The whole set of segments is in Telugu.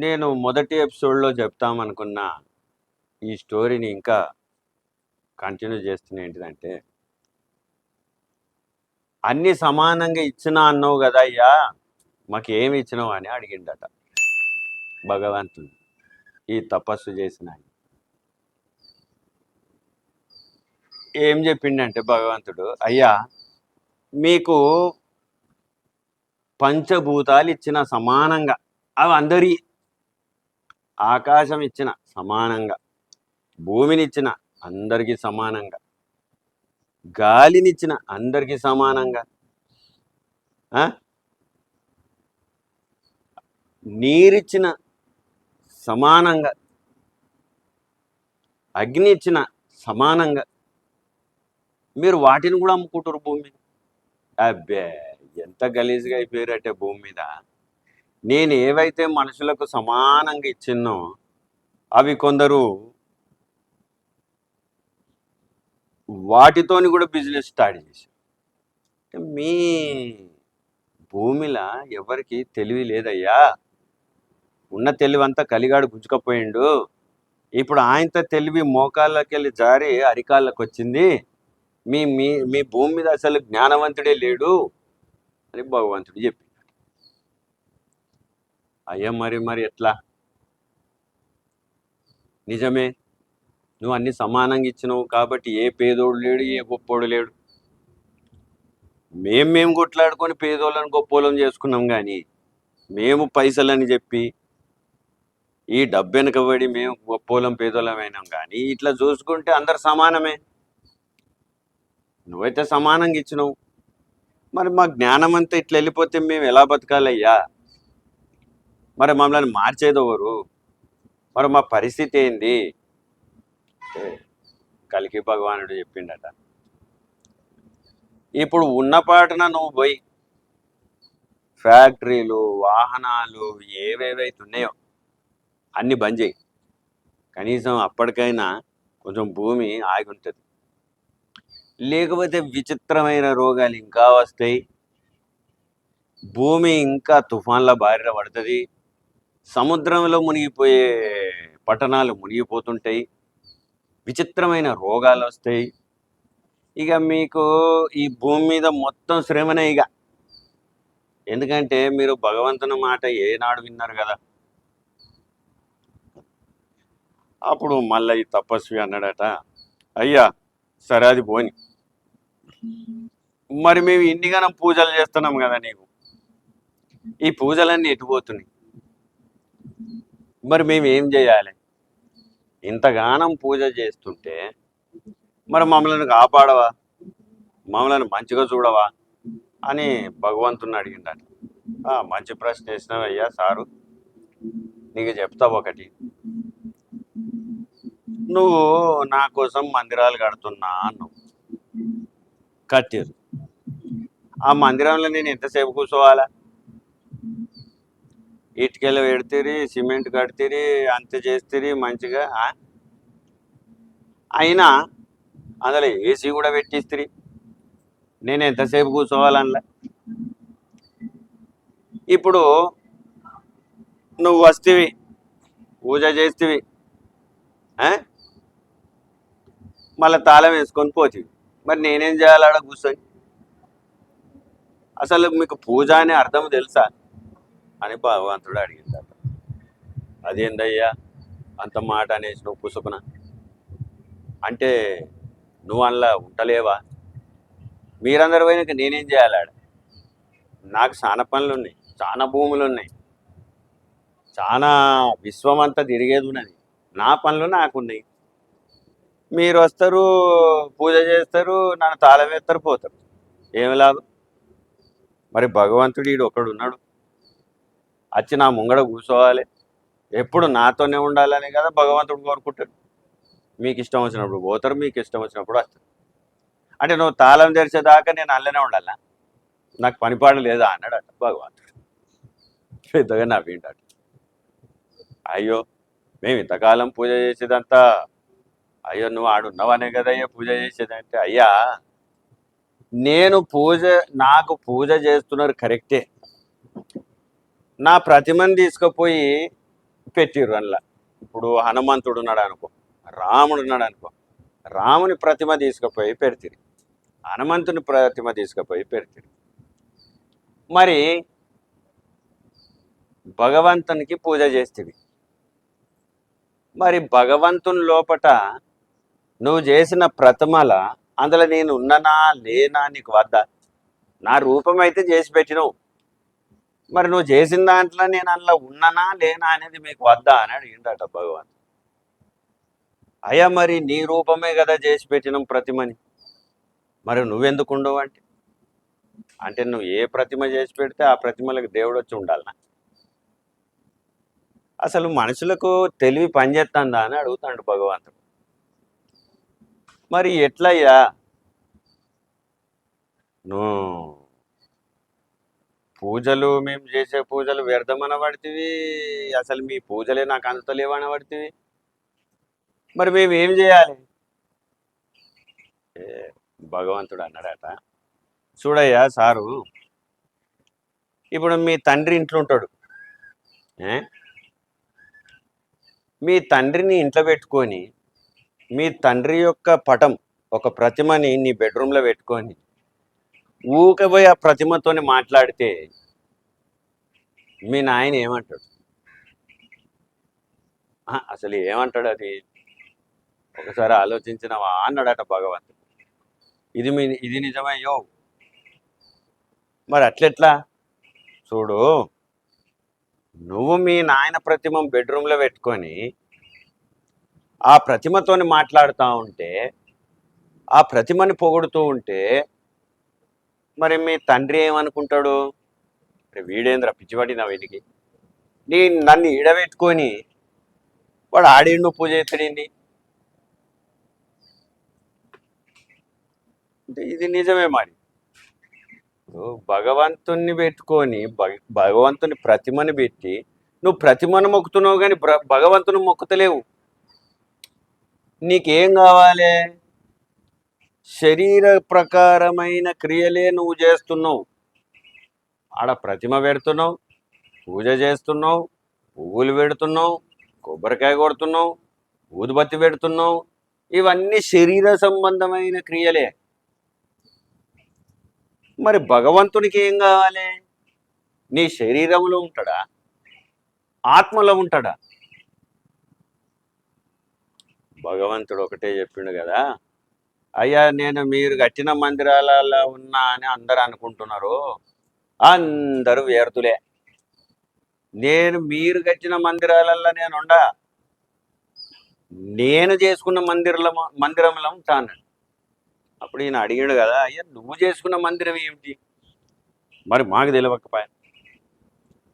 నేను మొదటి ఎపిసోడ్లో చెప్తామనుకున్న ఈ స్టోరీని ఇంకా కంటిన్యూ చేస్తున్న ఏంటిదంటే, అన్ని సమానంగా ఇచ్చినా అన్నావు కదా అయ్యా, మాకేమి ఇచ్చినావు అని అడిగిండట భగవంతుడు ఈ తపస్సు చేసిన ఆయన. ఏం చెప్పిండంటే భగవంతుడు, అయ్యా మీకు పంచభూతాలు ఇచ్చిన సమానంగా, అవి అందరి, ఆకాశం ఇచ్చిన సమానంగా, భూమినిచ్చిన అందరికీ సమానంగా, గాలినిచ్చిన అందరికీ సమానంగా, నీరిచ్చిన సమానంగా, అగ్ని ఇచ్చిన సమానంగా, మీరు వాటిని కూడా అమ్ముకుంటారు భూమి మీద. అబ్బే ఎంత గలీజ్గా అయిపోయారంటే భూమి మీద. నేను ఏవైతే మనుషులకు సమానంగా ఇచ్చిన్నో అవి కొందరు వాటితోని కూడా బిజినెస్ స్టార్ట్ చేశారు. మీ భూమిలో ఎవరికి తెలివి లేదయ్యా, ఉన్న తెలివి అంతా కలిగాడు గుంజుకపోయిండు. ఇప్పుడు ఆయనతో తెలివి మోకాళ్ళకి వెళ్ళి జారి అరికాళ్ళకి వచ్చింది. మీ మీ మీ భూమి మీద అసలు జ్ఞానవంతుడే లేడు అని భగవంతుడు చెప్పి. అయ్యా మరి ఎట్లా? నిజమే, నువ్వు అన్ని సమానంగా ఇచ్చినావు కాబట్టి ఏ పేదోడు లేడు, ఏ గొప్పోడు లేడు. మేము కొట్లాడుకొని పేదోళ్ళని గొప్పోళ్ళని చేసుకున్నాం, కానీ మేము పైసలని చెప్పి ఈ డబ్బు వెనకబడి మేము గొప్పోళ్ళం పేదోళ్ళమైనాం. కానీ ఇట్లా చూసుకుంటే అందరు సమానమే. నువ్వైతే సమానంగా ఇచ్చినావు, మరి మా జ్ఞానం అంతా ఇట్లా వెళ్ళిపోతే మేము ఎలా బతకాలయ్యా? మరి మమ్మల్ని మార్చేది ఎవరు? మరి మా పరిస్థితి ఏంది? కలికి భగవానుడు చెప్పిండట, ఇప్పుడు ఉన్నపాటున నువ్వు పోయి ఫ్యాక్టరీలు, వాహనాలు ఏవేవైతే ఉన్నాయో అన్ని బంద్ చేయి. కనీసం అప్పటికైనా కొంచెం భూమి ఆగి ఉంటుంది. లేకపోతే విచిత్రమైన రోగాలు ఇంకా వస్తాయి, భూమి ఇంకా తుఫాన్ల బారిన పడుతుంది, సముద్రంలో మునిగిపోయే పట్టణాలు మునిగిపోతుంటాయి, విచిత్రమైన రోగాలు వస్తాయి. ఇక మీకు ఈ భూమి మీద మొత్తం శ్రమనే. ఇక ఎందుకంటే మీరు భగవంతుని మాట ఏనాడు విన్నారు కదా. అప్పుడు మళ్ళీ ఈ తపస్వి అన్నాడట, అయ్యా సరే అది పోని, మరి మేము ఇన్నిగానం పూజలు చేస్తున్నాం కదా నీకు, ఈ పూజలన్నీ ఎటుపోతున్నాయి, మరి మేము ఏం చేయాలి? ఇంతగానం పూజ చేస్తుంటే మరి మమ్మల్ని కాపాడవా, మమ్మల్ని మంచిగా చూడవా అని భగవంతుని అడిగిండట. మంచి ప్రశ్న వేసినావయ్యా సారు, నీకు చెప్తా ఒకటి. నువ్వు నా కోసం మందిరాలు కడుతున్నా అన్నావు, కట్టారు. ఆ మందిరంలో నేను ఎంతసేపు కూర్చోవాలా? ఇటుకలు పెడితే, సిమెంట్ కడితే, అంత చేస్తే మంచిగా. అయినా అందులో ఏసీ కూడా పెట్టిస్తే నేను ఎంతసేపు కూర్చోవాలనలా? ఇప్పుడు నువ్వు వస్తేవి, పూజ చేస్తేవి, మళ్ళీ తాళం వేసుకొని పోతేవి, మరి నేనేం చేయాలి ఆడ కూర్చొని? అసలు మీకు పూజ అనే అర్థం తెలుసా అని భగవంతుడు అడిగిందట. అదేందయ్యా అంత మాట అనేసి నువ్వు పుసుకున అంటే, నువ్వు అందులో ఉంటలేవా? మీరందరూ పోయినాక నేనేం చేయాలి ఆడ? నాకు చాలా పనులు ఉన్నాయి, చాలా భూములు ఉన్నాయి, చాలా విశ్వం అంతా తిరిగేది ఉన్నది, నా పనులు నాకున్నాయి. మీరు వస్తారు, పూజ చేస్తారు, నన్ను తాళం వేస్తారు, పోతారు, ఏమి లాభం? మరి భగవంతుడు ఈడు ఒకడు ఉన్నాడు, వచ్చి నా ముంగడ కూర్చోవాలి, ఎప్పుడు నాతోనే ఉండాలని కదా భగవంతుడు కోరుకుంటాడు. మీకు ఇష్టం వచ్చినప్పుడు పోతారు, మీకు ఇష్టం వచ్చినప్పుడు వస్తారు. అంటే నువ్వు తాళం తెరిచేదాకా నేను అల్లనే ఉండాలా? నాకు పనిపాడు లేదా అన్నాడట భగవంతుడు. పెద్దగా నవ్విండట. అయ్యో మేము ఇంతకాలం పూజ చేసేదంతా, అయ్యో నువ్వు ఆడున్నావనే కదయ్యా పూజ చేసేదంటే, అయ్యా నాకు పూజ చేస్తున్నారు కరెక్టే, నా ప్రతిమని తీసుకుపోయి పెట్టిర్రు అందులో. ఇప్పుడు హనుమంతుడు ఉన్నాడు అనుకో, రాముడు ఉన్నాడు అనుకో, రాముని ప్రతిమ తీసుకుపోయి పెడతారు, హనుమంతుని ప్రతిమ తీసుకుపోయి పెడతారు. మరి భగవంతునికి పూజ చేస్తుంది. మరి భగవంతుని లోపట నువ్వు చేసిన ప్రతిమల అందులో నేను ఉన్ననా లేనా నీకు వద్దా? నా రూపం అయితే చేసి పెట్టినవు, మరి నువ్వు చేసిన దాంట్లో నేను అందులో ఉన్ననా లేనా అనేది మీకు వద్దా అని అడిగిండట భగవంతుడు. అయ్యా మరి నీ రూపమే కదా చేసి పెట్టినాం ప్రతిమని, మరి నువ్వెందుకు ఉండవు అంటే, అంటే నువ్వు ఏ ప్రతిమ చేసి పెడితే ఆ ప్రతిమలకు దేవుడు వచ్చి ఉండాలనా? అసలు మనుషులకు తెలివి పనిచేస్తుందా అని అడుగుతాడు భగవంతుడు. మరి ఎట్లయ్యా నువ్వు పూజలు, మేము చేసే పూజలు వ్యర్థమన పడుతుంది, అసలు మీ పూజలే నాకు అందుతలేవన పడుతుంది, మరి మేము ఏం చేయాలి? ఏ, భగవంతుడు అన్నాడట, చూడయ్యా సారు, ఇప్పుడు మీ తండ్రి ఇంట్లో ఉంటాడు, ఏ మీ తండ్రిని ఇంట్లో పెట్టుకొని మీ తండ్రి యొక్క పటం, ఒక ప్రతిమని నీ బెడ్రూమ్లో పెట్టుకొని ఊకపోయి ఆ ప్రతిమతోని మాట్లాడితే మీ నాయన ఏమంటాడు? అసలు ఏమంటాడు అది ఒకసారి ఆలోచించినవా అన్నాడట భగవంతుడు. ఇది నిజమయ్యో. మరి అట్లెట్లా? చూడు, నువ్వు మీ నాయన ప్రతిమ బెడ్రూమ్లో పెట్టుకొని ఆ ప్రతిమతోని మాట్లాడుతూ ఉంటే, ఆ ప్రతిమని పొగుడుతూ ఉంటే, మరి మీ తండ్రి ఏమనుకుంటాడు? వీడేంద్ర పిచ్చిపడినా వీడికి, నన్ను ఈడబెట్టుకొని వాడు ఆడిండు పూజ చేస్తాడండి. ఇది నిజమే. మరి భగవంతుణ్ణి పెట్టుకొని భగవంతుని ప్రతిమని పెట్టి నువ్వు ప్రతిమను మొక్కుతున్నావు, కానీ భగవంతుని మొక్కుతలేవు. నీకేం కావాలి? శరీర ప్రకారమైన క్రియలే నువ్వు చేస్తున్నావు. ఆడ ప్రతిమ పెడుతున్నావు, పూజ చేస్తున్నావు, పువ్వులు పెడుతున్నావు, కొబ్బరికాయ కొడుతున్నావు, ఊదుబత్తి పెడుతున్నావు, ఇవన్నీ శరీర సంబంధమైన క్రియలే. మరి భగవంతునికి ఏం కావాలి? నీ శరీరంలో ఉంటాడా, ఆత్మలో ఉంటాడా? భగవంతుడు ఒకటే చెప్పిండు కదా, అయ్యా నేను మీరు కట్టిన మందిరాలలో ఉన్నా అని అందరు అనుకుంటున్నారు, అందరూ వ్యర్థులే. నేను మీరు కట్టిన మందిరాలలో నేనుండా, నేను చేసుకున్న మందిరంలో ఉంటాను. అప్పుడు ఈయన అడిగాడు కదా, అయ్యా నువ్వు చేసుకున్న మందిరం ఏమిటి? మరి మాకు తెలియకపోయా,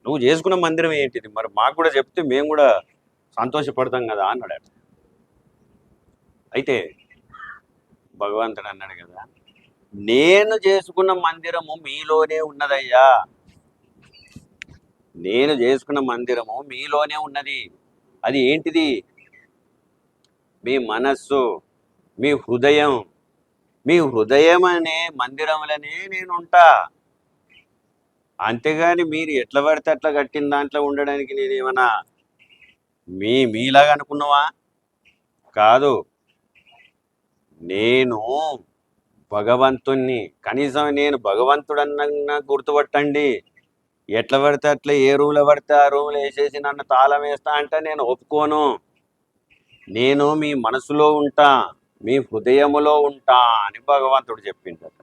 నువ్వు చేసుకున్న మందిరం ఏంటిది, మరి మాకు కూడా చెప్తే మేము కూడా సంతోషపడతాం కదా అన్నాడు. అయితే భగవంతుడు అన్నాడు కదా, నేను చేసుకున్న మందిరము మీలోనే ఉన్నదయ్యా, నేను చేసుకున్న మందిరము మీలోనే ఉన్నది. అది ఏంటిది? మీ మనస్సు, మీ హృదయం. మీ హృదయం అనే మందిరంలోనే నేను ఉంటా. అంతేగాని మీరు ఎట్లా పడితే అట్లా కట్టిన దాంట్లో ఉండడానికి నేనేమన్నా మీలాగా అనుకున్నావా? కాదు, నేను భగవంతుణ్ణి. కనీసం నేను భగవంతుడన్న గుర్తుపట్టండి. ఎట్లా పడితే అట్లా ఏ రూమ్లో పడితే ఆ రూమ్లో వేసేసి నన్ను తాళం వేస్తా అంటే నేను ఒప్పుకోను. నేను మీ మనసులో ఉంటా, మీ హృదయములో ఉంటా అని భగవంతుడు చెప్పిండట.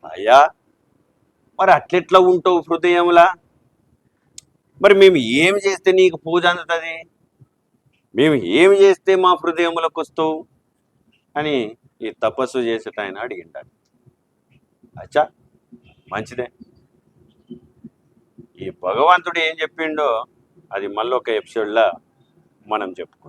అయ్యా మరి అట్లెట్లా ఉంటావు హృదయములా? మరి మేము ఏమి చేస్తే నీకు పూజ అందుతుంది? మేము ఏమి చేస్తే మా హృదయములకు వస్తావు అని ఈ తపస్సు చేసేట ఆయన అడిగింటాడు. అచ్చా, మంచిదే. ఈ భగవంతుడు ఏం చెప్పిండో అది మళ్ళీ ఒక ఎపిసోడ్లో మనం చెప్పుకుందాం.